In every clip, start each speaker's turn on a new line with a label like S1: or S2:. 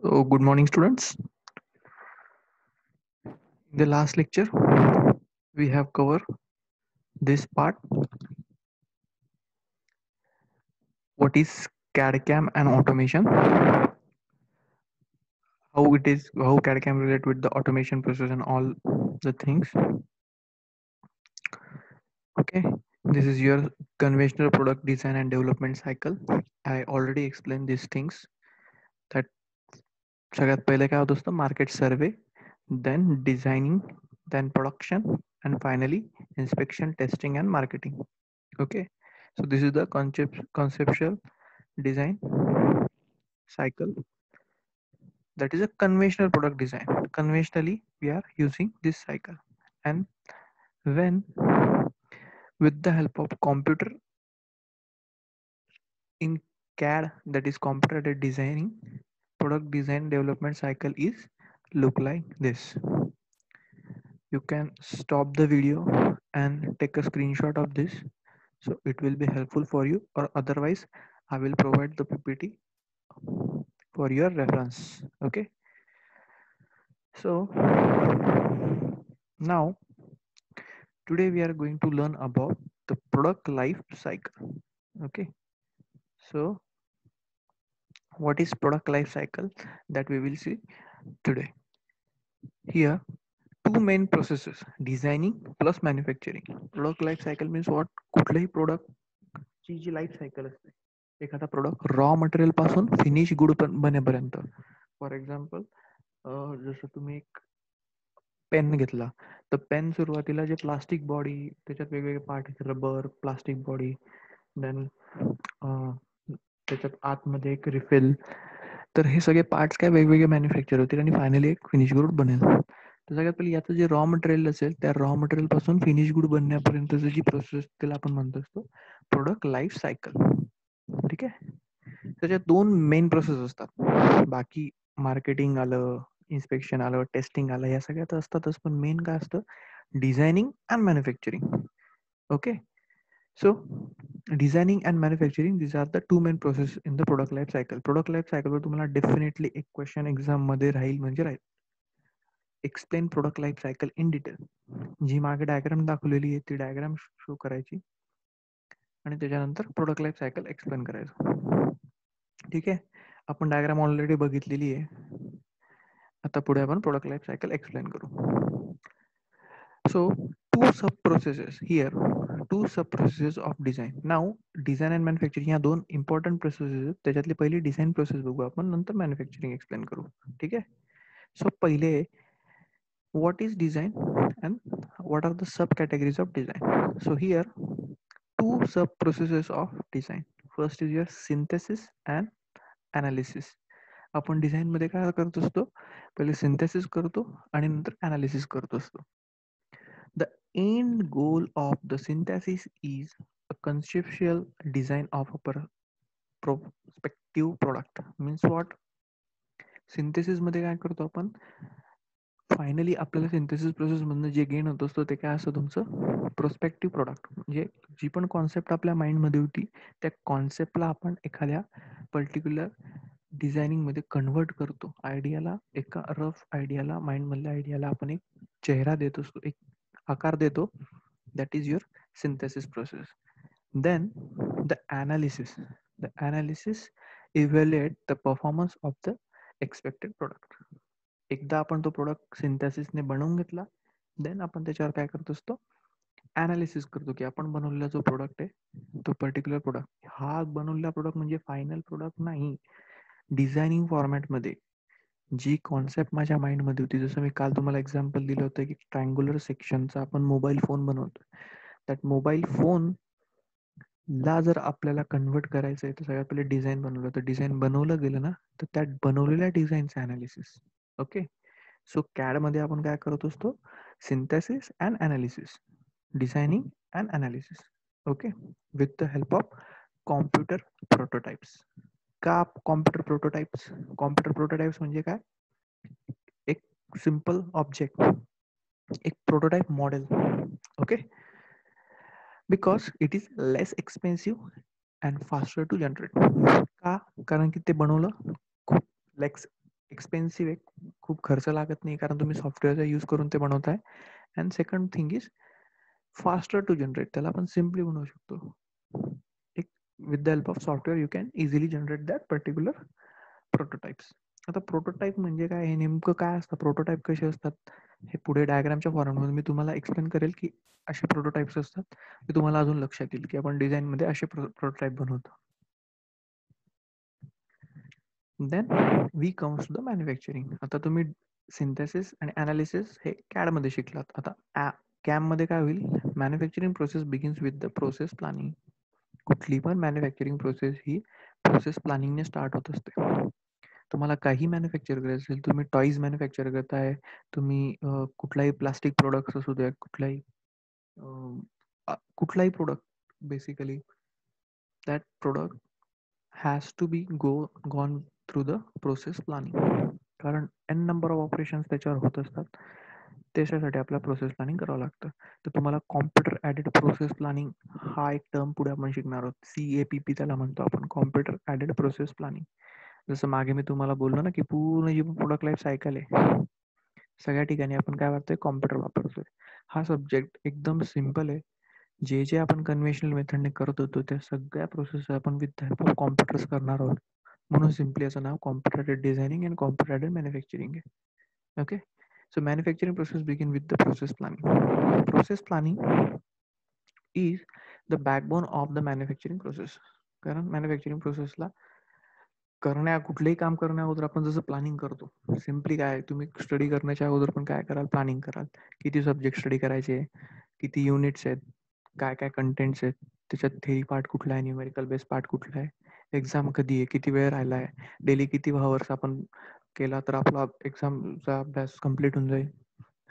S1: So, good morning, students. In the last lecture, we have covered this part. What is CAD CAM and automation? How CAD CAM relate with the automation process and all the things. Okay, this is your conventional product design and development cycle. I already explained these things. That सगळ्यात पहिले काय होत असतं market survey, then designing, then production, and finally inspection, testing, and marketing. Okay, so this is the conceptual design cycle. That is a conventional product design. Conventionally we are using this cycle, and when with the help of computer in CAD, that is computer aided designing, product design development cycle is look like this. You can stop the video and take a screenshot of this, so it will be helpful for you, or otherwise I will provide the PPT for your reference. Okay, so now today we are going to learn about the product life cycle. Okay, so what is product life cycle, that we will see today. Here two main processes: designing plus manufacturing. Product life cycle means what? कुठल्याही product ची जी life cycle असते, एखादा product raw material पासून finish good बनेपर्यंत. For example, जसं तुम्ही एक pen घेतला, तर पेन सुरुवातीला जे प्लास्टिक बॉडी, त्याच्यात वेगवेगळे part, rubber, plastic body, then त्याच्यात आतमध्ये एक रिफिल, तर हे सगळे पार्ट्स काय वेगवेगळे मॅन्युफॅक्चर होतील आणि फायनली एक फिनिश गुड बनेल. तर सगळ्यात पहिले याचं जे रॉ मटेरियल असेल, त्या रॉ मटेरियल पासून फिनिश गुड बनण्यापर्यंतची जी प्रोसेस, त्याला आपण म्हणतो असतो प्रोडक्ट लाईफ सायकल. ठीक आहे, त्याच्यात दोन मेन प्रोसेस असतात. बाकी मार्केटिंग आलं, इन्स्पेक्शन आलं, टेस्टिंग आलं, या सगळ्यात असतातच, पण मेन काय असतं? Designing and manufacturing. Okay, so designing and manufacturing, these are the two main process in the product life cycle. Product life cycle वर तुम्हाला डेफिनेटली एक क्वेश्चन एक्झाम मध्ये राहील, म्हणजे राहील explain product life cycle in detail. जी मागे diagram दाखवलेली आहे ती डायग्राम शो करायची आणि त्याच्यानंतर प्रोडक्ट लाईफ सायकल एक्सप्लेन करायचं. ठीक आहे, आपण डायग्राम ऑलरेडी बघितलेली आहे. आता पुढे आपण प्रोडक्ट लाईफ सायकल एक्सप्लेन करू. So two sub processes here, two sub processes of design. Now design and manufacturing ह्या दोन important processes आहेत. त्याच्यातली पहिली डिझाईन प्रोसेस बघू आपण, नंतर मॅन्युफॅक्चरिंग एक्सप्लेन करू. ठीक आहे, सो पहिले what is design and what are the subcategories of design. So here two sub processes of design. First is your synthesis and analysis. आपण डिझाईन मध्ये काय करत असतो? पहिले सिंथेसिस करतो आणि नंतर अनालिसिस करत असतो. The end goal of the synthesis is a conceptual design of a prospective product. Means what? Synthesis मध्ये काय करतो आपण? फायनली आपल्याला सिंथेसिस प्रोसेस मधनं जे गेन होत असतो ते काय असतं? तुमचं प्रोस्पेक्टिव्ह प्रोडक्ट. म्हणजे जी पण कॉन्सेप्ट आपल्या माइंडमध्ये होती, त्या कॉन्सेप्टला आपण एखाद्या पर्टिक्युलर डिझायनिंग मध्ये कन्वर्ट करतो. आयडियाला, एका रफ आयडियाला, माइंड मधल्या आयडियाला आपण एक चेहरा देत असतो, एक आकार देतो. That is your synthesis process. Then the analysis. The analysis evaluate the performance of the expected product. एकदा आपण तो प्रोडक्ट सिंथेसिसने बनवून घेतला, देन आपण त्याच्यावर काय करत असतो? अनालिसिस करतो, की आपण बनवलेला जो प्रोडक्ट आहे, तो पर्टिक्युलर प्रोडक्ट, हा बनवलेला प्रोडक्ट म्हणजे फायनल प्रोडक्ट नाही. डिझायनिंग फॉर्मॅटमध्ये जी कॉन्सेप्ट माझ्या माइंडमध्ये होती, जसं मी काल तुम्हाला एक्झाम्पल दिलं होतं, की ट्रायंग्युलर सेक्शनचा आपण मोबाईल फोन बनवतो. दॅट मोबाईल फोन ला जर आपल्याला कन्वर्ट करायचं आहे, तर सगळ्यात पहिले डिझाईन बनवलं. तर डिझाईन बनवलं गेलं ना, तर त्या बनवलेल्या डिझाईनचं अनालिसिस. ओके, सो कॅड मध्ये आपण काय करत असतो? Synthesis and analysis, designing and analysis. Okay, with the help of computer prototypes. का कॉम्प्युटर प्रोटोटाइप्स? कॉम्प्युटर प्रोटोटाइप्स म्हणजे काय? एक सिंपल ऑब्जेक्ट, एक prototype model. Okay, because it is less expensive and faster to generate. का? कारण की ते बनवलं खूप लेस एक्सपेन्सिव्ह आहे, खूप खर्च लागत नाही कारण तुम्ही सॉफ्टवेअरचा यूज करून ते बनवताय. And second thing is faster to generate, त्याला आपण सिम्पली बनवू शकतो. एक with the help of software you can easily generate that particular prototypes. आता प्रोटोटाइप म्हणजे काय, हे नेमकं काय असतं, प्रोटोटाइप कसे असतात, हे पुढे डायग्रामच्या फॉर्ममध्ये मी तुम्हाला एक्सप्लेन करेल की असे प्रोटोटाइप्स असतात. ते तुम्हाला अजून लक्षात येईल की आपण डिझाईनमध्ये असे प्रोटोटाइप बनवतो. Then we comes to the manufacturing. आता तुम्ही सिंथेसिस आणि अनालिसिस हे CAD मध्ये शिकलात. आता CAM मध्ये काय होईल, manufacturing process begins with the process planning. कुठली पण मॅन्युफॅक्चरिंग प्रोसेस ही प्रोसेस प्लॅनिंगने स्टार्ट होत असते. तुम्हाला काही मॅन्युफॅक्चर करायचं असेल, तुम्ही टॉईज मॅन्युफॅक्चर करताय, तुम्ही कुठलाही प्लास्टिक प्रोडक्ट्स असू द्या, कुठलाही product, basically that product has to be gone through the process planning. कारण एन नंबर ऑफ ऑपरेशन्स त्याच्यावर होत असतात. त्याच्यासाठी आपल्याला प्रोसेस प्लॅनिंग करावं लागतं. तर तुम्हाला कॉम्प्युटर ॲडेड प्रोसेस प्लॅनिंग हा एक टर्म पुढे आपण शिकणार आहोत. CAPP त्याला म्हणतो आपण, कॉम्प्युटर ॲडेड प्रोसेस प्लॅनिंग. जसं मागे मी तुम्हाला बोललो ना की पूर्ण जी प्रोडक्ट लाईफ सायकल आहे, सगळ्या ठिकाणी आपण काय वापरतोय, कॉम्प्युटर वापरतोय. हा सब्जेक्ट एकदम सिम्पल आहे. जे जे आपण कन्व्हेन्शनल मेथडने करत होतो त्या सगळ्या प्रोसेस आपण with the help of computers करणार आहोत. म्हणून सिम्पली असं नाव computer aided designing and computer aided manufacturing आहे. Okay, so manufacturing process begin with the process planning. Process planning is the backbone of the manufacturing process. कारण manufacturing प्रोसेसला कुठलंही काम करण्या अगोदर आपण जसं प्लॅनिंग करतो, सिम्पली काय, तुम्ही स्टडी करण्याच्या अगोदर पण काय कराल, प्लॅनिंग कराल. किती सब्जेक्ट स्टडी करायचे, किती युनिट्स आहेत, काय काय कंटेंट्स आहेत, त्याच्यात थेरी पार्ट कुठला आहे, न्यूमेरिकल बेस पार्ट कुठला आहे, एक्झाम कधी आहे, किती वेळ राहिला आहे, डेली किती हवर्स आपण केला तर आपला एक्झामचा अभ्यास कम्प्लीट होऊन जाईल.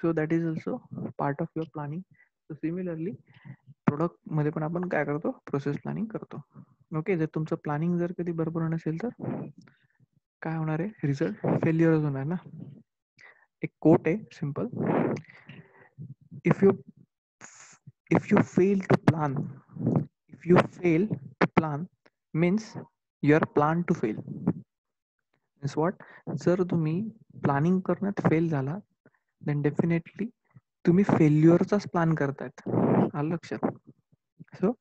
S1: So that is also part of your planning. So similarly प्रोडक्टमध्ये पण आपण काय करतो, प्रोसेस प्लॅनिंग करतो. ओके, जर तुमचं प्लॅनिंग जर कधी बरोबर नसेल तर काय होणार आहे, रिझल्ट फेल्युअरच होणार ना. एक कोट आहे simple, if you fail to plan, if you fail to plan means your plan to fail. Means what, जर तुम्ही प्लॅनिंग करण्यात फेल झाला देन डेफिनेटली तुम्ही फेल्युअरचाच प्लॅन करतायत. आलं लक्षात. So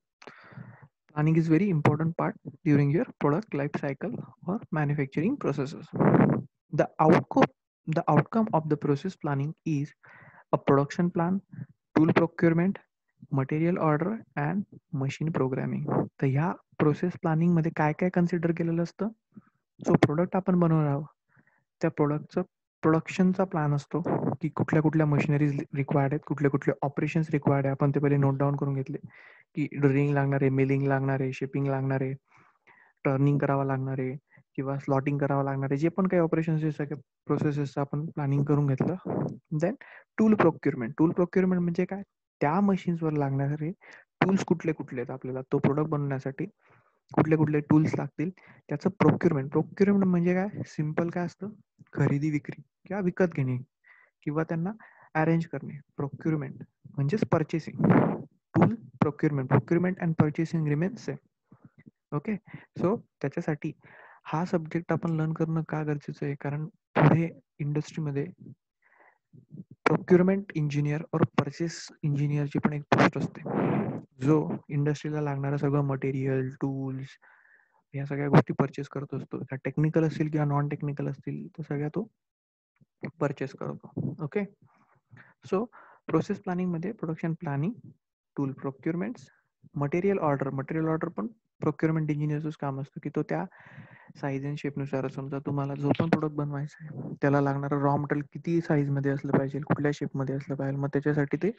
S1: planning is very important part during your product life cycle or manufacturing processes. The outcome, the outcome of the process planning is a production plan, tool procurement, material order and machine programming. तर ह्या process planning मध्ये काय काय consider केलेलं असतं, जो product आपण बनवणार आहोत त्या प्रोडक्टचं प्रोडक्शनचा प्लॅन असतो की कुठल्या कुठल्या मशिनरीज रिक्वायर्ड आहेत, कुठले कुठले ऑपरेशन्स रिक्वायर्ड आहे. आपण ते पहिले नोट डाऊन करून घेतले की ड्रिलिंग लागणार आहे, मिलिंग लागणार आहे, शिपिंग लागणार आहे, टर्निंग करावं लागणार आहे किंवा स्लॉटिंग करावं लागणार आहे. जे पण काही ऑपरेशन्स आहे सगळ्या प्रोसेसेसचं आपण प्लॅनिंग करून घेतलं. Then tool procurement. Tool procurement म्हणजे काय, त्या मशीन्सवर लागणारे टूल्स कुठले कुठले आहेत, आपल्याला तो प्रोडक्ट बनवण्यासाठी कुठले कुठले टूल्स लागतील त्याचं प्रोक्युरमेंट. प्रोक्युरमेंट म्हणजे काय, सिम्पल काय असतं, खरेदी विक्री किंवा विकत घेणे किंवा त्यांना अरेंज करणे. प्रोक्युरमेंट म्हणजेच purchasing. Tool procurement, procurement and purchasing remains same. Okay, so त्याच्यासाठी हा सब्जेक्ट आपण लर्न करणं का गरजेचं आहे, कारण पुढे इंडस्ट्रीमध्ये प्रोक्युरमेंट इंजिनियर और परचेस इंजिनियरची पण एक पोस्ट असते, जो इंडस्ट्रीला लागणारं सगळं मटेरियल, टूल्स या सगळ्या गोष्टी परचेस करत असतो. त्या टेक्निकल असतील किंवा नॉन टेक्निकल असतील तर सगळ्या तो परचेस करतो. ओके, सो प्रोसेस प्लॅनिंग मध्ये production planning, tool procurements, material order. Material order पण प्रोक्युरमेंट इंजिनियरचंच काम असतं की तो त्या साईज अँड शेपनुसार, समजा तुम्हाला जो पण प्रोडक्ट बनवायचा आहे त्याला लागणारं रॉ मटेरियल किती साईजमध्ये असलं पाहिजे, कुठल्या शेपमध्ये असलं पाहिजे, मग त्याच्यासाठी ते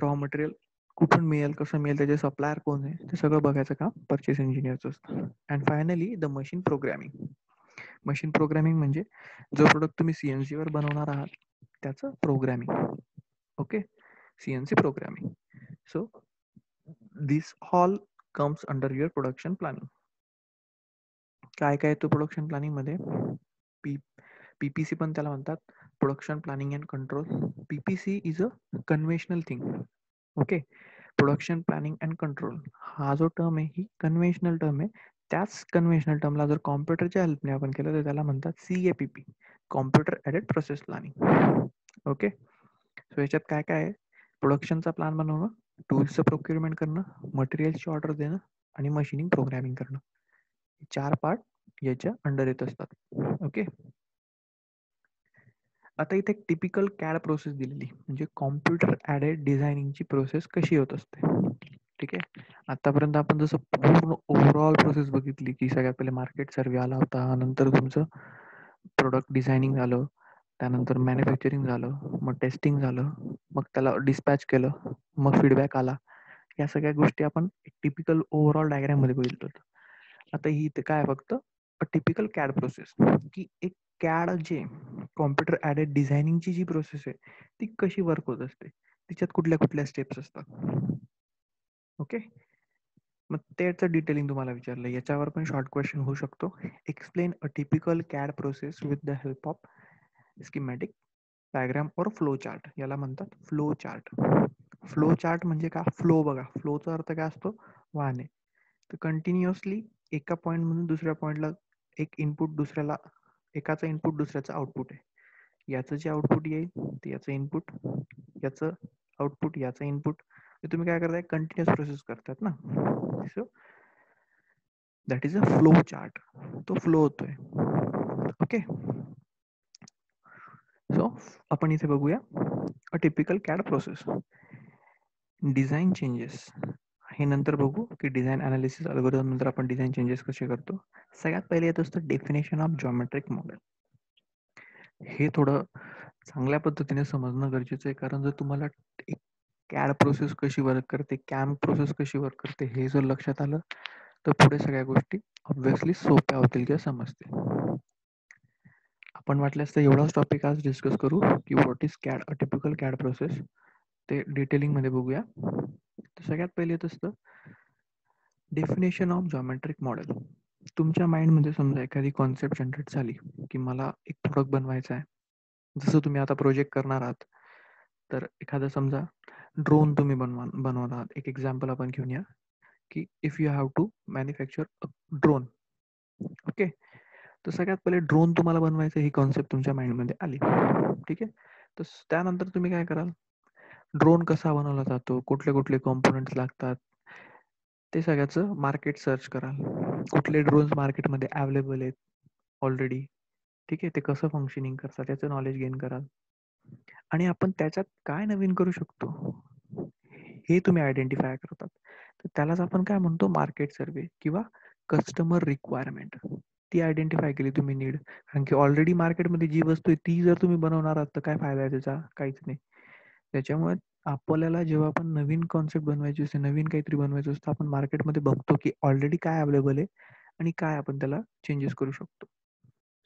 S1: रॉ मटेरियल कुठून मिळेल, कसं मिळेल, त्याचे सप्लायर कोण आहे, ते सगळं बघायचं काम परचेस इंजिनियरचं असतं. And finally the machine programming. Machine programming म्हणजे जो प्रोडक्ट तुम्ही CNC वर बनवणार आहात त्याचं programming. Okay, CNC programming. So this all comes under your production planning. काय काय येतो प्रोडक्शन प्लॅनिंग मध्ये, PPC पण त्याला म्हणतात, production planning and control. PPC is a conventional thing. Okay, production planning and control हा जो टर्म आहे ही कन्व्हेन्शनल टर्म आहे. त्याच कन्व्हेन्शनल टर्मला जर कॉम्प्युटरच्या हेल्पने आपण केलं तर त्याला म्हणतात CAPP, computer added process planning. Okay, so याच्यात काय काय आहे? प्रोडक्शनचा प्लॅन बनवणं, टूल्सचं प्रोक्युरमेंट करणं, मटेरियल्सची ऑर्डर देणं आणि मशीनिंग प्रोग्रॅमिंग करणं. 4 पार्ट याच्या अंडर येत असतात. ओके, आता इथे एक टिपिकल कॅड प्रोसेस दिलेली, म्हणजे कॉम्प्युटर ॲडेड डिझायनिंगची प्रोसेस कशी होत असते. ठीक आहे, आतापर्यंत आपण जसं पूर्ण ओव्हरऑल प्रोसेस बघितली की सगळ्यात पहिले मार्केट सर्वे आला होता, नंतर तुमचं प्रोडक्ट डिझायनिंग झालं, त्यानंतर मॅन्युफॅक्चरिंग झालं, मग टेस्टिंग झालं, मग त्याला डिस्पॅच केलं, मग फीडबॅक आला. या सगळ्या गोष्टी आपण टिपिकल ओव्हरऑल डायग्राममध्ये बघितलं होतं. आता ही इथे काय फक्त टिपिकल कॅड प्रोसेस, की एक कॅड जे कॉम्प्युटर ॲडेड डिझायनिंगची जी प्रोसेस आहे ती कशी वर्क होत असते, तिच्यात कुठल्या कुठल्या स्टेप्स असतात. ओके, मग त्याचं डिटेलिंग तुम्हाला विचारलं, याच्यावर पण शॉर्ट क्वेश्चन होऊ शकतो. Explain a typical CAD process with the help of schematic, diagram और फ्लो चार्ट. याला म्हणतात फ्लो चार्ट. फ्लो चार्ट म्हणजे काय? फ्लो बघा, फ्लोचा अर्थ काय असतो? वाहने. तर कंटिन्युअसली एका पॉईंट म्हणून दुसऱ्या पॉईंटला एक इनपुट दुसऱ्याला, एकाचा इनपुट दुसऱ्याचा आउटपुट आहे. याचं जे आउटपुट येईल ते याचं इनपुट, याचं आउटपुट याचं इनपुट. तुम्ही काय करताय? कंटिन्युअस प्रोसेस करतात ना. So that is a flow chart. तो फ्लो होतोय. ओके, सो आपण इथे बघूया अ typical CAD process. Design changes हे नंतर बघू की डिझाईन अनालिसिस अल्गोरिदम नंतर आपण डिझाईन चेंजेस कसे करतो. सगळ्यात पहिले येत असतं डेफिनेशन ऑफ जॉमेट्रिक मॉडेल. हे थोडं चांगल्या पद्धतीने समजणं गरजेचं आहे, कारण जर तुम्हाला एक कॅड प्रोसेस कशी वर्क करते, कॅम प्रोसेस कशी वर्क करते हे जर लक्षात आलं तर पुढे सगळ्या गोष्टी ऑब्व्हियसली सोप्या होतील किंवा समजतील. आपण वाटल्यास तर एवढाच टॉपिक आज डिस्कस करू की what is CAD, a typical CAD process, ते डिटेलिंग मध्ये बघूया. तर सगळ्यात पहिले येत असतं डेफिनेशन ऑफ जॉमेट्रिक मॉडेल. तुमच्या माइंडमध्ये समजा एखादी कॉन्सेप्ट जनरेट झाली की मला एक प्रोडक्ट बनवायचा आहे. जसं तुम्ही आता प्रोजेक्ट करणार आहात, तर एखादं समजा ड्रोन तुम्ही बनवणार आहात. एक एक्झाम्पल आपण घेऊया की if you have to manufacture a drone. Okay, तर सगळ्यात पहिले ड्रोन तुम्हाला बनवायचं ही कॉन्सेप्ट तुमच्या माइंडमध्ये आली. ठीक आहे, तर त्यानंतर तुम्ही काय कराल? ड्रोन कसा बनवला जातो, कुठले कुठले कॉम्पोनंट्स लागतात, ते सगळ्याचं मार्केट सर्च कराल. कुठले ड्रोन्स मार्केटमध्ये अवेलेबल आहेत ऑलरेडी. ठीक आहे, ते कसं फंक्शनिंग करतात त्याचं नॉलेज गेन कराल. आणि आपण त्याच्यात काय नवीन करू शकतो हे तुम्ही आयडेंटिफाय करतात. तर त्यालाच आपण काय म्हणतो? मार्केट सर्वे किंवा कस्टमर रिक्वायरमेंट. ती आयडेंटिफाय केली तुम्ही नीड. कारण की ऑलरेडी मार्केटमध्ये जी वस्तू आहे ती जर तुम्ही बनवणार आहात तर काय फायदा आहे त्याचा? काहीच नाही. त्याच्यामुळे आपल्याला जेव्हा आपण नवीन कॉन्सेप्ट बनवायची असते, नवीन काहीतरी बनवायचं असतं, आपण मार्केटमध्ये बघतो की ऑलरेडी काय अवेलेबल आहे आणि काय आपण त्याला चेंजेस करू शकतो.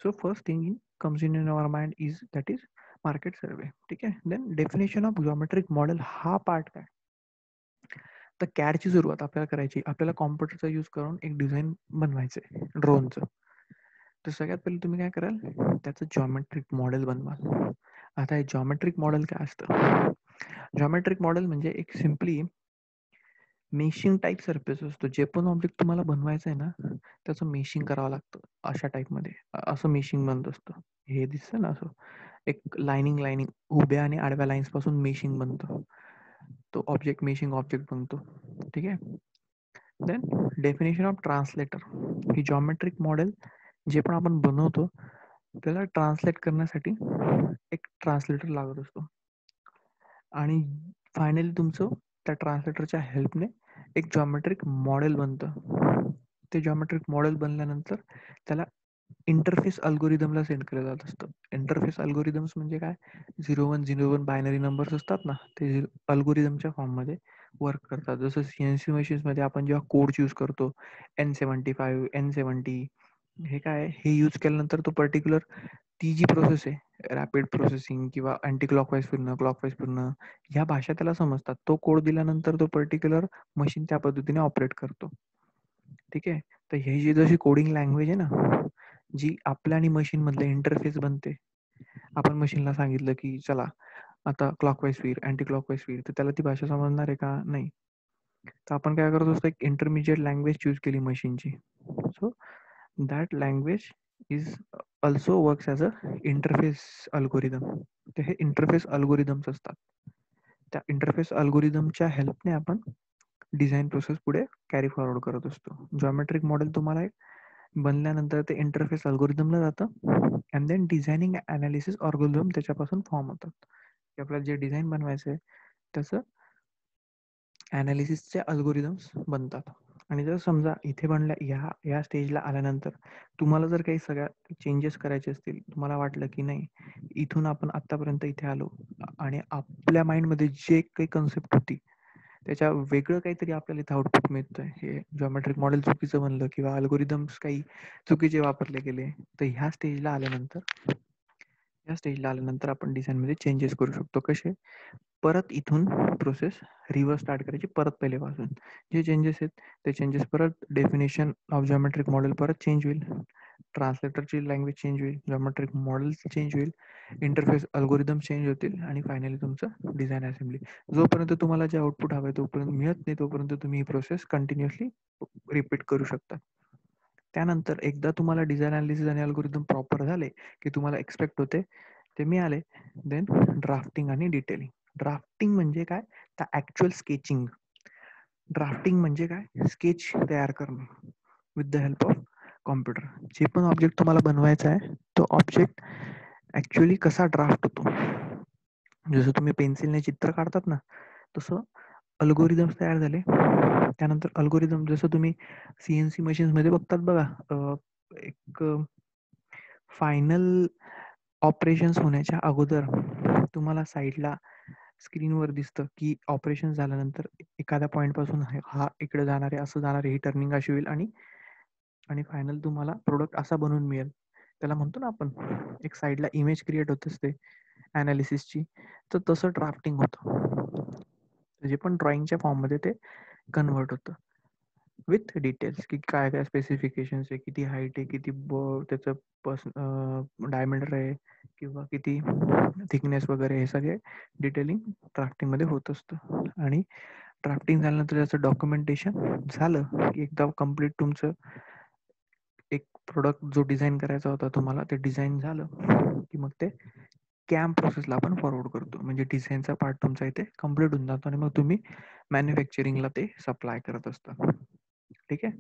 S1: So first thing comes in our mind is that is market survey. ठीक आहे, then definition of geometric model हा पार्ट काय? तर कॅडची सुरुवात आपल्याला करायची, आपल्याला कॉम्प्युटरचा यूज करून एक डिझाईन बनवायचं आहे ड्रोनचं. तर सगळ्यात पहिले तुम्ही काय कराल? त्याचं जॉमेट्रिक मॉडेल बनवाल. आता हे जॉमेट्रिक मॉडेल काय असतं? जॉमेट्रिक मॉडेल म्हणजे एक सिम्पली मेशिंग टाईप सरफेस असतो. जे पण ऑब्जेक्ट तुम्हाला बनवायचं आहे ना, त्याचं मेशिंग करावं लागतं अशा टाईपमध्ये. असं मेशिंग बनत असतं. हे दिसतं ना असं एक लाईनिंग लाईनिंग उभ्या आणि आडव्या लाईन्स पासून मेशिंग बनतं. तो ऑब्जेक्ट मेशिंग ऑब्जेक्ट बनतो. ठीक आहे, देन डेफिनेशन ऑफ ट्रान्सलेटर. ही जॉमेट्रिक मॉडेल जे पण आपण बनवतो त्याला ट्रान्सलेट करण्यासाठी एक ट्रान्सलेटर लागत असतो. आणि फायनली तुमचं त्या ट्रान्सलेटरच्या हेल्पने एक जॉमेट्रिक मॉडेल बनतं. ते जॉमेट्रिक मॉडेल बनल्यानंतर त्याला इंटरफेस अल्गोरिदमला सेंड केलं जात असतं. इंटरफेस अल्गोरिदम्स म्हणजे काय? 0101 बायनरी नंबर्स असतात ना, ते अल्गोरिदमच्या फॉर्ममध्ये वर्क करतात. जसं CNC मशीन्समध्ये आपण जेव्हा कोड यूज करतो N75, N70, हे काय? हे यूज केल्यानंतर तो पर्टिक्युलर ती जी प्रोसेस आहे रॅपिड प्रोसेसिंग किंवा अँटी क्लॉकवाईज फिरणं, क्लॉकवाईज फिरणं, ह्या भाषा त्याला समजतात. तो कोड दिल्यानंतर तो पर्टिक्युलर मशीन त्या पद्धतीने ऑपरेट करतो. ठीक आहे, तर ही जी जशी कोडिंग लँग्वेज आहे ना, जी आपल्या आणि मशीन मधलं इंटरफेस बनते. आपण मशीनला सांगितलं की चला आता क्लॉकवाईज फिर, अँटी क्लॉकवाईज फिर, तर त्याला ती भाषा समजणार आहे का? नाही. तर आपण काय करत असतो? एक इंटरमिजिएट लँग्वेज चूज केली मशीनची. So that language is also works as a interface algorithm. तर हे इंटरफेस अल्गोरिदम्स असतात. त्या इंटरफेस अल्गोरिदमच्या हेल्पने आपण डिझाईन प्रोसेस पुढे कॅरी फॉरवर्ड करत असतो. जॉमेट्रिक मॉडेल तुम्हाला बनल्यानंतर ते इंटरफेस अल्गोरिदमला जातं and then designing analysis algorithm त्याच्यापासून फॉर्म होतात. की आपल्याला जे डिझाईन बनायचं आहे त्याचं ॲनालिसिसचे अल्गोरिदम्स बनतात. आणि जर समजा इथे बनल्या ह्या स्टेजला आल्यानंतर तुम्हाला जर काही सगळ्या चेंजेस करायचे असतील, तुम्हाला वाटलं की नाही इथून आपण आत्तापर्यंत इथे आलो आणि आपल्या माइंडमध्ये जे काही कन्सेप्ट होती त्याच्या वेगळं काहीतरी आपल्याला इथं आउटपुट मिळतंय, हे जॉमेट्रिक मॉडेल चुकीचं बनलं किंवा अल्गोरिदम्स काही चुकीचे वापरले गेले, तर ह्या स्टेजला आल्यानंतर आपण डिझाईनमध्ये चेंजेस करू शकतो. कसे? परत इथून प्रोसेस रिव्हर्स स्टार्ट करायची, परत पहिलेपासून. जे चेंजेस आहेत ते चेंजेस परत डेफिनेशन ऑफ जॉमेट्रिक मॉडेल परत चेंज होईल, ट्रान्सलेटरची लँग्वेज चेंज होईल, जॉमेट्रिक मॉडेल चेंज होईल, इंटरफेस अल्गोरिदम चेंज होतील आणि फायनली तुमचं डिझाईन असेंब्ली. जोपर्यंत तुम्हाला जे आउटपुट हवं आहे तोपर्यंत मिळत नाही, तोपर्यंत तुम्ही ही प्रोसेस कंटिन्युअसली रिपीट करू शकता. त्यानंतर एकदा तुम्हाला डिझाईन अनालिसिस आणि अल्गोरिदम प्रॉपर झाले की तुम्हाला एक्सपेक्ट होते ते मिळाले, देन ड्राफ्टिंग आणि डिटेलिंग. ड्राफ्टिंग म्हणजे काय? तर ॲक्च्युअल स्केचिंग. ड्राफ्टिंग म्हणजे काय? स्केच तयार करणं with the help of computer. जे पण ऑब्जेक्ट तुम्हाला बनवायचा आहे तो ऑब्जेक्ट ॲक्च्युअली कसा ड्राफ्ट होतो. जसं तुम्ही पेन्सिलने चित्र काढतात ना, तसं अल्गोरिदम्स तयार झाले. त्यानंतर अल्गोरिदम जसं तुम्ही CNC मशीन्समध्ये बघतात बघा, एक फायनल ऑपरेशन्स होण्याच्या अगोदर तुम्हाला साईडला स्क्रीनवर दिसतं की ऑपरेशन झाल्यानंतर एखाद्या पॉईंटपासून हा इकडे जाणार आहे, असं जाणार आहे, ही टर्निंग अशी होईल आणि फायनल तुम्हाला प्रोडक्ट असा बनवून मिळेल. त्याला म्हणतो ना आपण, एक साईडला इमेज क्रिएट होत असते ॲनालिसिसची, तर तसं ड्राफ्टिंग होतं. जे पण ड्रॉइंगच्या फॉर्ममध्ये ते कन्वर्ट होतं विथ डिटेल्स, की काय काय स्पेसिफिकेशन्स आहे, किती हाईट आहे, किती त्याचं डायमीटर आहे किंवा किती थिकनेस वगैरे, हे सगळे डिटेलिंग ड्राफ्टिंगमध्ये होत असतं. आणि ड्राफ्टिंग झाल्यानंतर त्याचं डॉक्युमेंटेशन झालं की एकदा कम्प्लीट तुमचं एक प्रोडक्ट जो डिझाईन करायचा होता तुम्हाला, ते डिझाईन झालं की मग ते कॅम प्रोसेसला आपण फॉरवर्ड करतो. म्हणजे डिझाईनचा पार्ट तुमचा इथे कम्प्लीट होऊन जातो आणि मग तुम्ही मॅन्युफॅक्चरिंगला ते सप्लाय करत असता. ठीक आहे.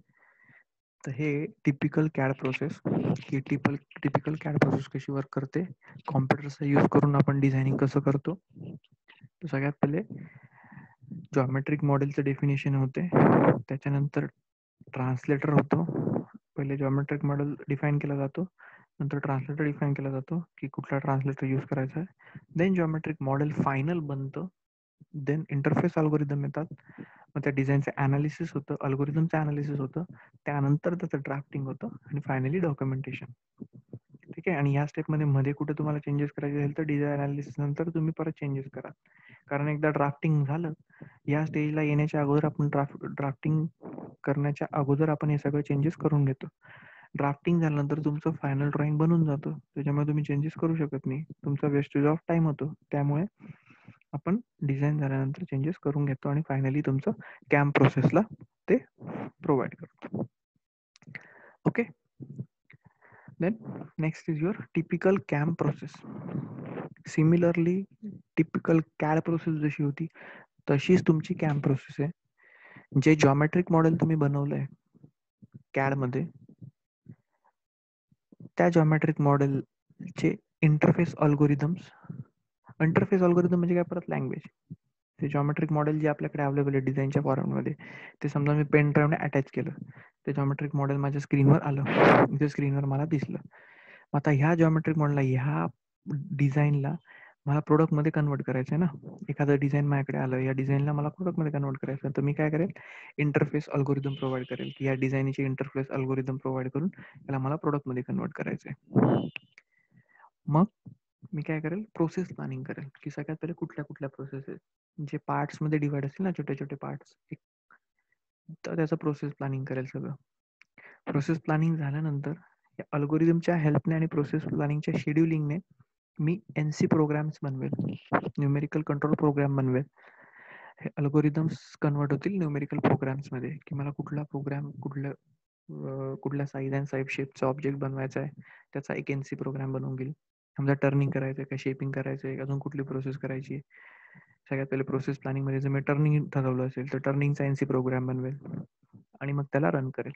S1: तर हे टिपिकल कॅड प्रोसेस, ही टिपिकल कॅड प्रोसेस कशी वर्क करते, कॉम्प्युटरचा यूज करून आपण डिझायनिंग कसं करतो. तर सगळ्यात पहिले जॉमेट्रिक मॉडेलचं डेफिनेशन होते, त्याच्यानंतर ट्रान्सलेटर होतो. पहिले जॉमेट्रिक मॉडेल डिफाईन केला जातो, नंतर ट्रान्सलेटर डिफाईन केला जातो की कुठला ट्रान्सलेटर यूज करायचा आहे. देन जॉमेट्रिक मॉडेल फायनल बनतं. देन इंटरफेस अल्गोरिदम येतात, मग त्या डिझाईनचं ॲनालिसिस होतं, अल्गोरिदमचं ॲनालिसिस होतं, त्यानंतर त्याचं ड्राफ्टिंग होतं आणि फायनली डॉक्युमेंटेशन. ठीक आहे. आणि ह्या स्टेपमध्ये कुठे तुम्हाला चेंजेस करायचे असेल तर डिझाईन अनालिसिस नंतर तुम्ही परत चेंजेस करा. कारण एकदा ड्राफ्टिंग झालं, या स्टेजला येण्याच्या अगोदर आपण ड्राफ्टिंग करण्याच्या अगोदर आपण हे सगळे चेंजेस करून घेतो. ड्राफ्टिंग झाल्यानंतर तुमचं फायनल ड्रॉइंग बनून जातं, त्याच्यामुळे तुम्ही चेंजेस करू शकत नाही, तुमचा वेस्टेज ऑफ टाइम होतो. त्यामुळे आपण डिझाईन झाल्यानंतर चेंजेस करून घेतो आणि फायनली तुमचं कॅम प्रोसेसला ते प्रोव्हाइड करतो. Okay. Then next is your typical CAM process. Similarly typical CAD process जशी होती तशीच तुमची कॅम प्रोसेस आहे. जे जॉमेट्रिक मॉडेल तुम्ही बनवलंय कॅडमध्ये, त्या जॉमेट्रिक मॉडेलचे इंटरफेस अल्गोरिदम्स म्हणजे काय, परत लँग्वेज. ते जॉमेट्रिक मॉडेल जे आपल्याकडे अवेलेबल आहे डिझाईनच्या फॉर्ममध्ये, ते समजा मी पेन ड्राईव्हने अटॅच केलं, ते जॉमेट्रिक मॉडेल माझ्या स्क्रीनवर आलं, इथे स्क्रीनवर मला दिसलं. आता ह्या जॉमेट्रिक मॉडेलला, ह्या डिझाईनला मला प्रोडक्टमध्ये कन्वर्ट करायचं आहे ना. एखादं डिझाईन माझ्याकडे आलं, या डिझाईनला मला प्रोडक्टमध्ये कन्वर्ट करायचं, तर मी काय करेल, इंटरफेस अल्गोरिदम प्रोव्हाइड करेल की या डिझाईनचे इंटरफेस अल्गोरिदम प्रोव्हाइड करून याला मला प्रोडक्टमध्ये कन्वर्ट करायचं आहे. मग मी काय करेल, प्रोसेस प्लॅनिंग करेल की सगळ्यात पहिले कुठल्या कुठल्या प्रोसेस आहेत, जे पार्ट्समध्ये डिवाइड असतील ना, छोटे छोटे पार्ट्स, तर त्याचं प्रोसेस प्लॅनिंग करेल सगळं. प्रोसेस प्लॅनिंग झाल्यानंतर या अल्गोरिदमच्या हेल्पने आणि प्रोसेस प्लॅनिंगच्या शेड्युलिंगने मी NC प्रोग्राम्स बनवेल, न्यूमेरिकल कंट्रोल प्रोग्राम बनवेल. हे अल्गोरिदम्स कन्वर्ट होतील न्यूमेरिकल प्रोग्राम्समध्ये, की मला कुठला प्रोग्राम कुठलं कुठल्या साईज अँड साईज शेपचा ऑब्जेक्ट बनवायचा आहे, त्याचा एक NC प्रोग्राम बनवून घेईल. समजा टर्निंग करायचं आहे का, शेपिंग करायचं आहे, अजून कुठली प्रोसेस करायची आहे. सगळ्यात पहिले प्रोसेस प्लॅनिंगमध्ये जर मी टर्निंग ठरवलं असेल तर टर्निंगचा NC प्रोग्राम बनवेल आणि मग त्याला रन करेल.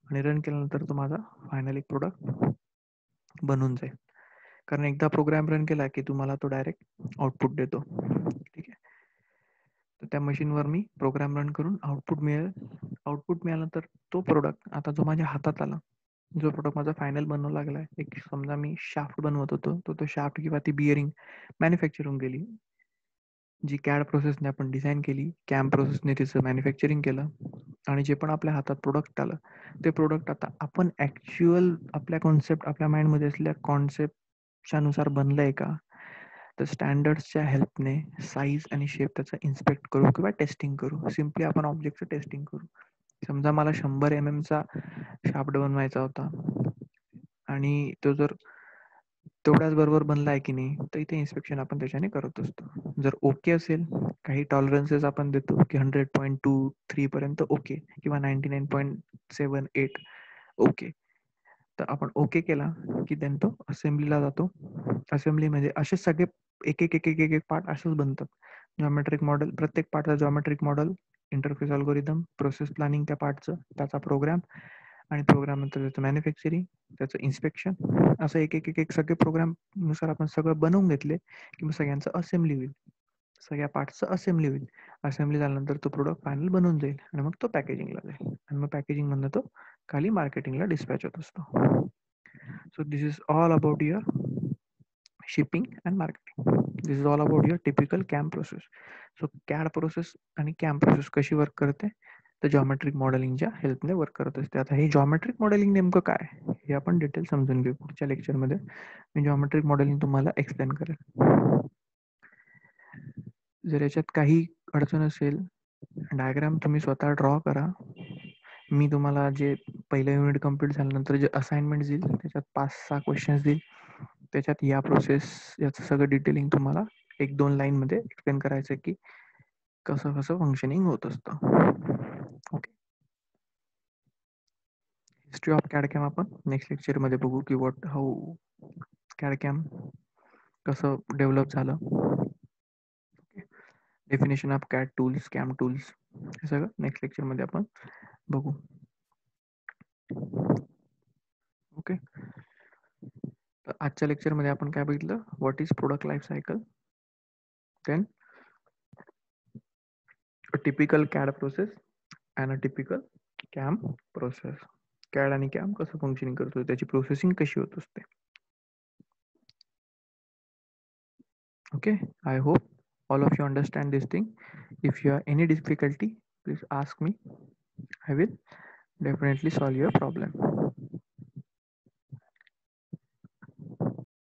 S1: आणि रन केल्यानंतर तो माझा फायनल एक प्रोडक्ट बनून जाईल. कारण एकदा प्रोग्राम रन केला की तुम्हाला तो डायरेक्ट आउटपुट देतो. ठीक आहे. तर त्या मशीनवर मी प्रोग्राम रन करून आउटपुट मिळेल. आउटपुट मिळाल्यानंतर तो प्रोडक्ट आता जो माझ्या हातात आला, जो प्रोडक्ट माझा फायनल बनवू लागला आहे, एक समजा मी शाफ्ट बनवत होतो, तो शाफ्ट किंवा ती बिअरिंग मॅन्युफॅक्चर होऊन गेली. जी कॅड प्रोसेसने आपण डिझाईन केली, कॅम प्रोसेसने तिचं मॅन्युफॅक्चरिंग केलं आणि जे पण आपल्या हातात प्रोडक्ट आलं, ते प्रोडक्ट आता आपण ॲक्च्युअल आपल्या कॉन्सेप्ट, आपल्या माइंडमध्ये असलेल्या कॉन्सेप्टच्या नुसार बनलं आहे का? तर स्टँडर्ड्सच्या हेल्पने साईज आणि शेप त्याचा इन्स्पेक्ट करू किंवा टेस्टिंग करू. सिम्पली आपण ऑब्जेक्टचं टेस्टिंग करू. समजा मला 100 mm शाफ्ट बनवायचा होता आणि तो जर तेवढ्याच बरोबर बनला आहे की नाही, तर इथे इन्स्पेक्शन आपण त्याच्याने करत असतो. जर ओके असेल, काही टॉलरन्सेस आपण देतो की 100.23 पर्यंत ओके किंवा 99.78 ओके. तर आपण ओके केला की देन तो असेंब्लीला जातो. असेंब्ली म्हणजे असे सगळे एक पार्ट असेच बनतात. जॉमेट्रिक मॉडेल, प्रत्येक पार्टचा geometric model, interface algorithm, process planning त्या पार्टचं, त्याचा प्रोग्राम आणि प्रोग्राम नंतर त्याचं मॅन्युफॅक्चरिंग, त्याचं इन्स्पेक्शन, असं एक सगळे प्रोग्रामनुसार आपण सगळं बनवून घेतले की मग सगळ्यांचं असेंब्ली होईल. सगळ्या पार्ट्सचं असेंब्ली होईल. असेंब्ली झाल्यानंतर तो प्रोडक्ट फायनल बनून जाईल आणि मग तो पॅकेजिंगला जाईल आणि मग पॅकेजिंगमधनं तो खाली मार्केटिंगला डिस्पॅच होत असतो. So this is all about your shipping and marketing. This is all about your typical CAM process. So CAD process आणि कॅम प्रोसेस कशी वर्क करते, तर जॉमेट्रिक मॉडेलिंगच्या हेल्पने वर्क करत असते. आता हे जॉमेट्रिक मॉडेलिंग नेमकं काय, हे आपण डिटेल समजून घेऊ. पुढच्या लेक्चरमध्ये मी जॉमेट्रिक मॉडेलिंग तुम्हाला एक्सप्लेन करेल. जर याच्यात काही अडचण असेल, डायग्राम तुम्ही स्वतः ड्रॉ करा. मी तुम्हाला जे पहिलं युनिट कंप्लीट झाल्यानंतर जे असाइनमेंट देईल, त्याच्यात 5-6 क्वेश्चन्स देईल. त्याच्यात या प्रोसेस, याचं सगळं डिटेलिंग तुम्हाला 1-2 लाईनमध्ये एक्सप्लेन करायचं आहे की कसं कसं फंक्शनिंग होत असतं. ओके. हिस्ट्री ऑफ कॅडकॅम आपण नेक्स्ट लेक्चरमध्ये बघू की व्हॉट हाऊ कॅडकॅम कसं डेव्हलप झालं. Definition of CAD tools, cam tools, हे सगळं नेक्स्ट लेक्चरमध्ये आपण बघू. ओके. तर आजच्या लेक्चरमध्ये आपण काय बघितलं, what is product life cycle, then a typical CAD process and a typical CAM process. CAD आणि कॅम कसं फंक्शनिंग करतो, त्याची प्रोसेसिंग कशी होत असते. Okay, I hope all of you understand this thing. If you have any difficulty, please ask me. I will definitely solve your problem.